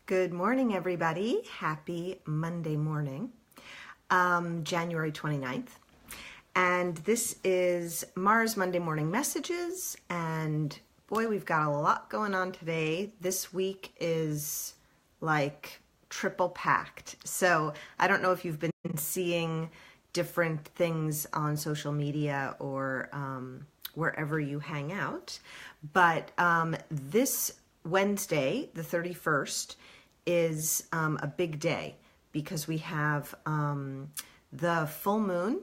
Good morning, everybody. Happy Monday morning, January 29th. And this is Mars Monday Morning Messages. And boy, we've got a lot going on today. This week is like triple packed. So I don't know if you've been seeing different things on social media or wherever you hang out. But this Wednesday, the 31st, is a big day because we have the full moon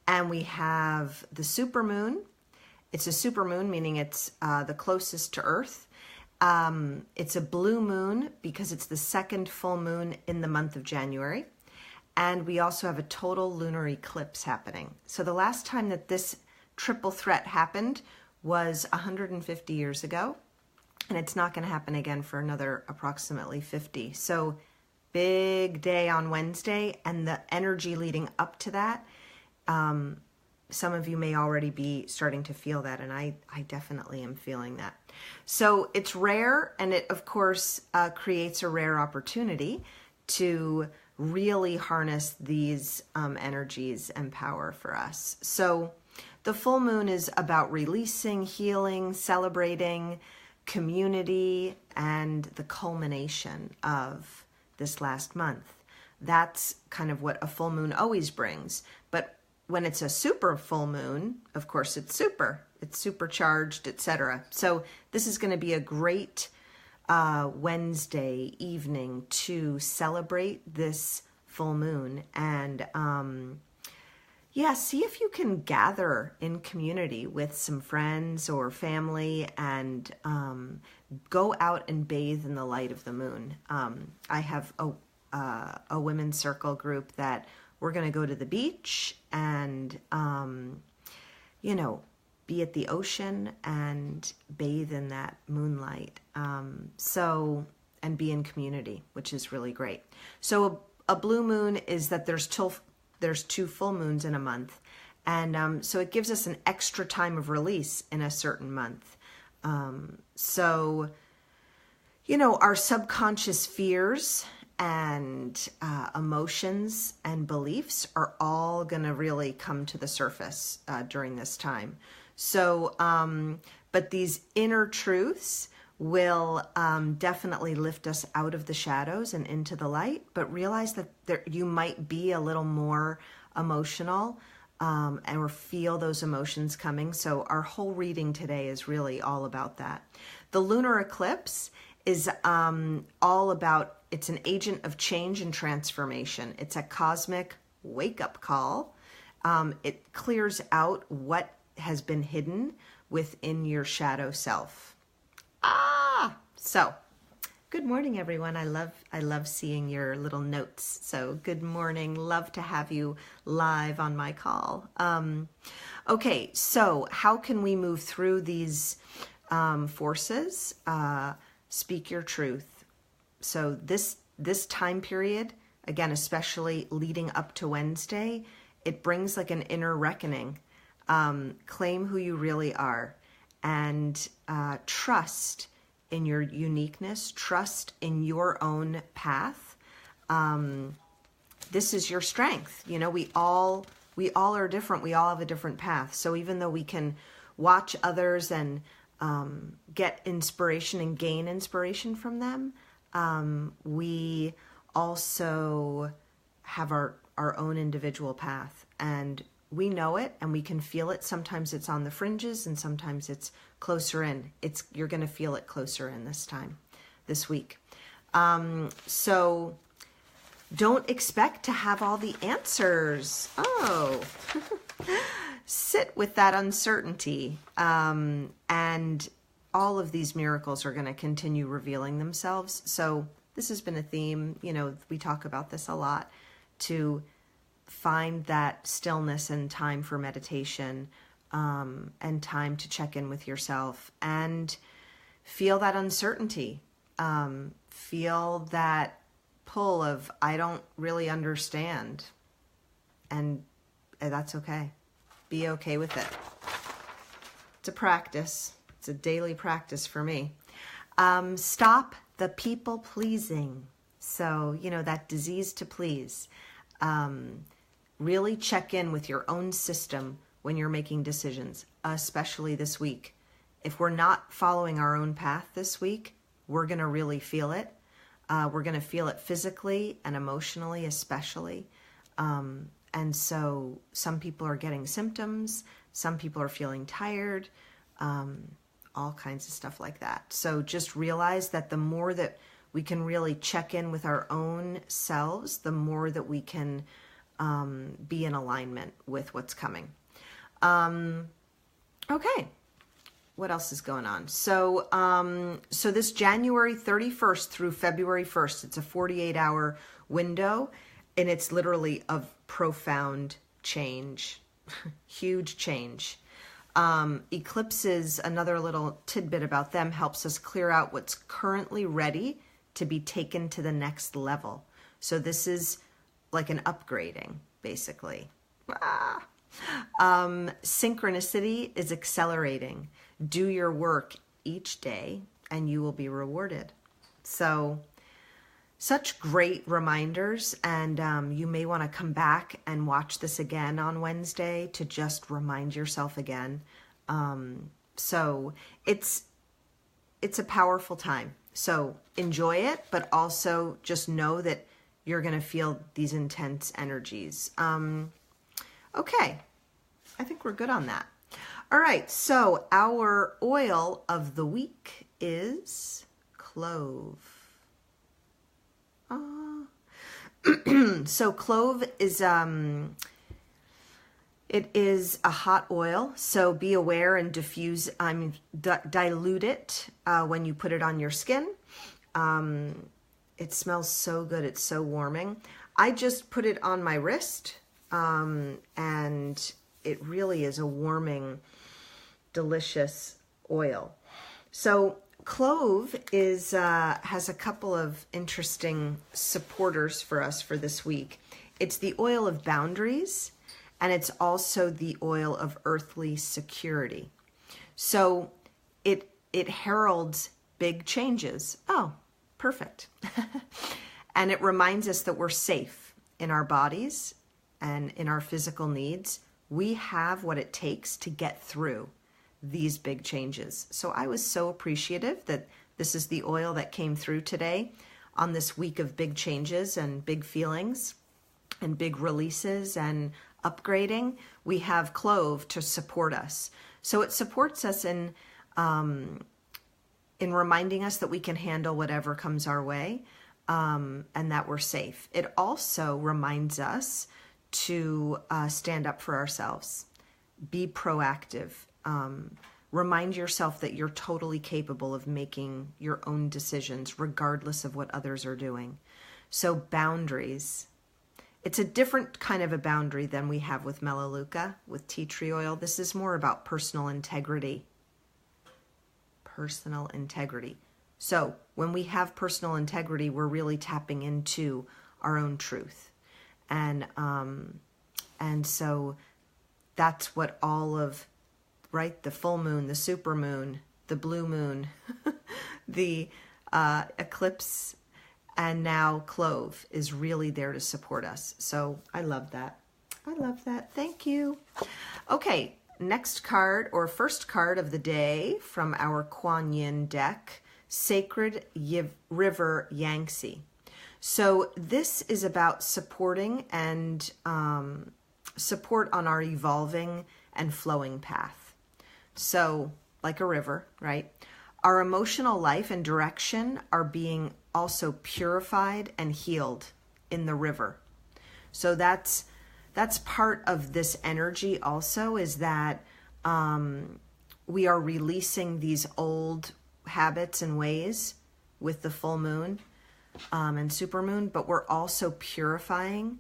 and we have the super moon. It's a super moon, meaning it's the closest to Earth. It's a blue moon because it's the second full moon in the month of January. And we also have a total lunar eclipse happening. So the last time that this triple threat happened was 150 years ago. And it's not going to happen again for another approximately 50. So big day on Wednesday, and the energy leading up to that, some of you may already be starting to feel that, and I definitely am feeling that. So it's rare, and it, of course, creates a rare opportunity to really harness these energies and power for us. So the full moon is about releasing, healing, celebrating, community, and the culmination of this last month. That's kind of what a full moon always brings. But when it's a super full moon, of course it's supercharged, etc. So this is going to be a great Wednesday evening to celebrate this full moon and see if you can gather in community with some friends or family and go out and bathe in the light of the moon. I have a women's circle group that we're going to go to the beach and, be at the ocean and bathe in that moonlight. And be in community, which is really great. So a blue moon is that there's two full moons in a month. And so it gives us an extra time of release in a certain month. Our subconscious fears and emotions and beliefs are all going to really come to the surface during this time. So, but these inner truths will definitely lift us out of the shadows and into the light, but realize that you might be a little more emotional or feel those emotions coming. So our whole reading today is really all about that. The lunar eclipse is all about, it's an agent of change and transformation. It's a cosmic wake-up call. It clears out what has been hidden within your shadow self. So good morning, everyone. I love seeing your little notes. So good morning. Love to have you live on my call. Okay, so how can we move through these forces? Speak your truth. So this time period, again, especially leading up to Wednesday, it brings like an inner reckoning. Claim who you really are and trust in your uniqueness, trust in your own path. This is your strength. We all are different. We all have a different path. So even though we can watch others and get inspiration and gain inspiration from them, we also have our own individual path, and we know it and we can feel it. Sometimes it's on the fringes and sometimes it's closer in. You're going to feel it closer in this week. So don't expect to have all the answers. Sit with that uncertainty. And all of these miracles are going to continue revealing themselves. So this has been a theme, we talk about this a lot, to find that stillness and time for meditation, and time to check in with yourself and feel that uncertainty. Feel that pull of, I don't really understand. And that's okay. Be okay with it. It's a practice. It's a daily practice for me. Stop the people pleasing. So, that disease to please. Really check in with your own system when you're making decisions, especially this week. If we're not following our own path this week, we're going to really feel it. We're going to feel it physically and emotionally, especially. And so some people are getting symptoms. Some people are feeling tired. All kinds of stuff like that. So just realize that the more that we can really check in with our own selves, the more that we can be in alignment with what's coming. Okay. What else is going on? So, so this January 31st through February 1st, it's a 48-hour window, and it's literally of profound change, huge change. Eclipses, another little tidbit about them, helps us clear out what's currently ready to be taken to the next level. So this is like an upgrading, basically. Synchronicity is accelerating. Do your work each day and you will be rewarded. So such great reminders, and you may want to come back and watch this again on Wednesday to just remind yourself again. So it's a powerful time. So enjoy it, but also just know that you're going to feel these intense energies. Okay, I think we're good on that. All right, so our oil of the week is clove. So clove is it is a hot oil, so be aware and diffuse. Dilute it when you put it on your skin. It smells so good. It's so warming. I just put it on my wrist, and it really is a warming, delicious oil. So clove is has a couple of interesting supporters for us for this week. It's the oil of boundaries, and it's also the oil of earthly security. So it heralds big changes. Oh, perfect. And it reminds us that we're safe in our bodies and in our physical needs. We have what it takes to get through these big changes. So I was so appreciative that this is the oil that came through today on this week of big changes and big feelings and big releases and upgrading. We have clove to support us. So it supports us in reminding us that we can handle whatever comes our way, and that we're safe. It also reminds us to stand up for ourselves, be proactive. Remind yourself that you're totally capable of making your own decisions regardless of what others are doing. So boundaries. It's a different kind of a boundary than we have with Melaleuca, with tea tree oil. This is more about personal integrity. Personal integrity. So when we have personal integrity, we're really tapping into our own truth. And so that's what all of, right, the full moon, the super moon, the blue moon, the eclipse, and now clove is really there to support us. So I love that. I love that. Thank you. Okay, next card, or first card of the day from our Kuan Yin deck, Sacred River Yangtze. So this is about supporting and support on our evolving and flowing path. So like a river, right? Our emotional life and direction are being also purified and healed in the river. So that's part of this energy also, is that we are releasing these old habits and ways with the full moon and supermoon, but we're also purifying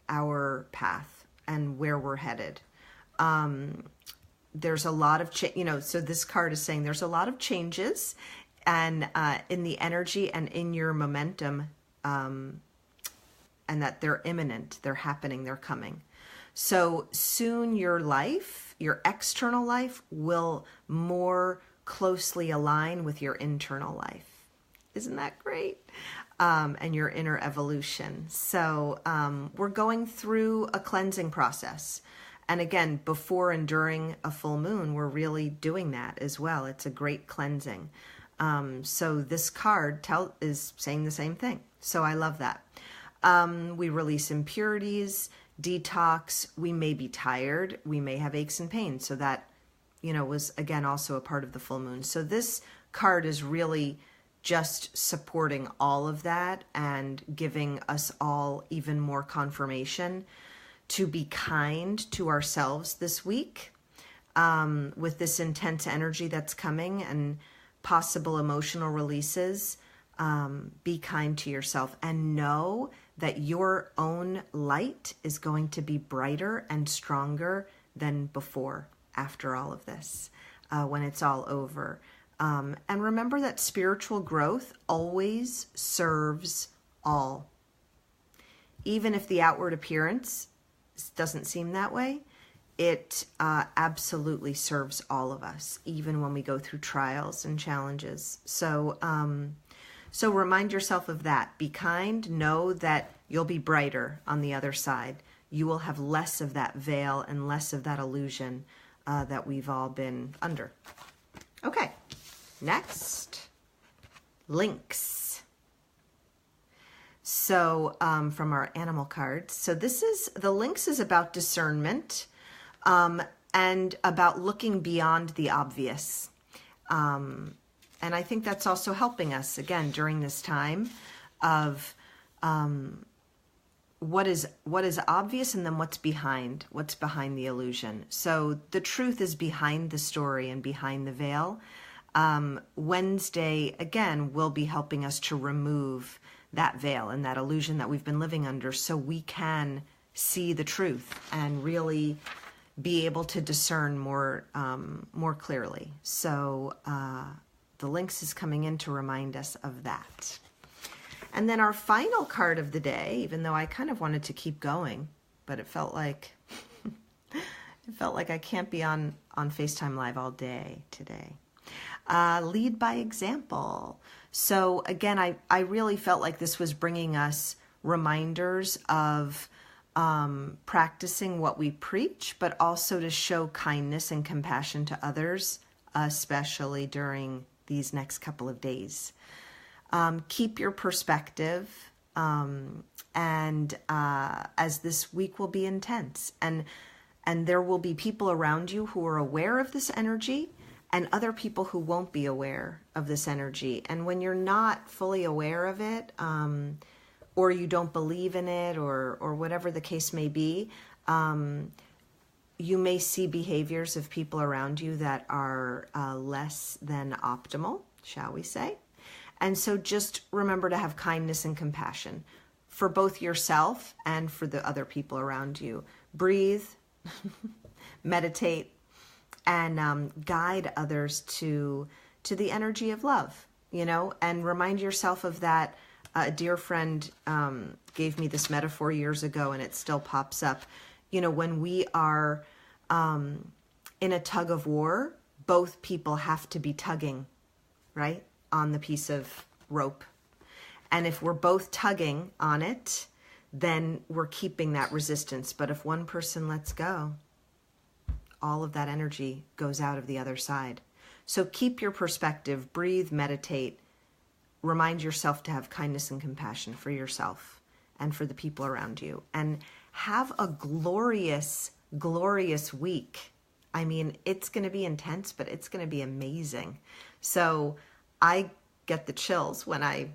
our path and where we're headed. There's a lot of, so this card is saying there's a lot of changes and in the energy and in your momentum, and that they're imminent, they're happening, they're coming. So soon your life, your external life, will more closely align with your internal life. Isn't that great? And your inner evolution. So we're going through a cleansing process. And again, before and during a full moon, we're really doing that as well. It's a great cleansing. So this card is saying the same thing. So I love that. We release impurities, detox. We may be tired. We may have aches and pains. So that, was again also a part of the full moon. So this card is really just supporting all of that and giving us all even more confirmation to be kind to ourselves this week with this intense energy that's coming and possible emotional releases. Be kind to yourself and know that your own light is going to be brighter and stronger than before after all of this, when it's all over. And remember that spiritual growth always serves all. Even if the outward appearance doesn't seem that way, it absolutely serves all of us, even when we go through trials and challenges. So remind yourself of that. Be kind. Know that you'll be brighter on the other side. You will have less of that veil and less of that illusion that we've all been under. Okay, next, links. So from our animal cards. So the links is about discernment and about looking beyond the obvious. And I think that's also helping us, again, during this time of what is obvious and then what's behind the illusion. So the truth is behind the story and behind the veil. Wednesday, again, will be helping us to remove that veil and that illusion that we've been living under so we can see the truth and really be able to discern more clearly. So the links is coming in to remind us of that. And then our final card of the day, even though I kind of wanted to keep going, but it felt like I can't be on FaceTime Live all day today. Lead by example. So again, I really felt like this was bringing us reminders of practicing what we preach, but also to show kindness and compassion to others, especially during these next couple of days. Keep your perspective, and as this week will be intense, and there will be people around you who are aware of this energy and other people who won't be aware of this energy. And when you're not fully aware of it, or you don't believe in it, or whatever the case may be, you may see behaviors of people around you that are less than optimal, shall we say. And so just remember to have kindness and compassion for both yourself and for the other people around you. Breathe, meditate, and guide others to the energy of love, and remind yourself of that. A dear friend gave me this metaphor years ago, and it still pops up. When we are in a tug of war, both people have to be tugging, right, on the piece of rope. And if we're both tugging on it, then we're keeping that resistance. But if one person lets go, all of that energy goes out of the other side. So keep your perspective, breathe, meditate, remind yourself to have kindness and compassion for yourself and for the people around you, and have a glorious, glorious week. I mean, it's going to be intense, but it's going to be amazing. So I get the chills when I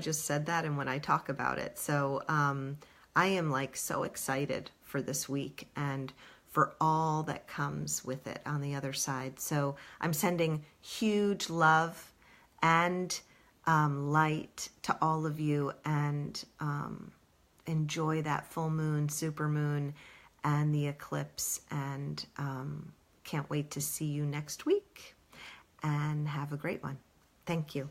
just said that and when I talk about it. So I am so excited for this week and for all that comes with it on the other side. So I'm sending huge love and light to all of you, and enjoy that full moon, super moon, and the eclipse. And can't wait to see you next week, and have a great one. Thank you.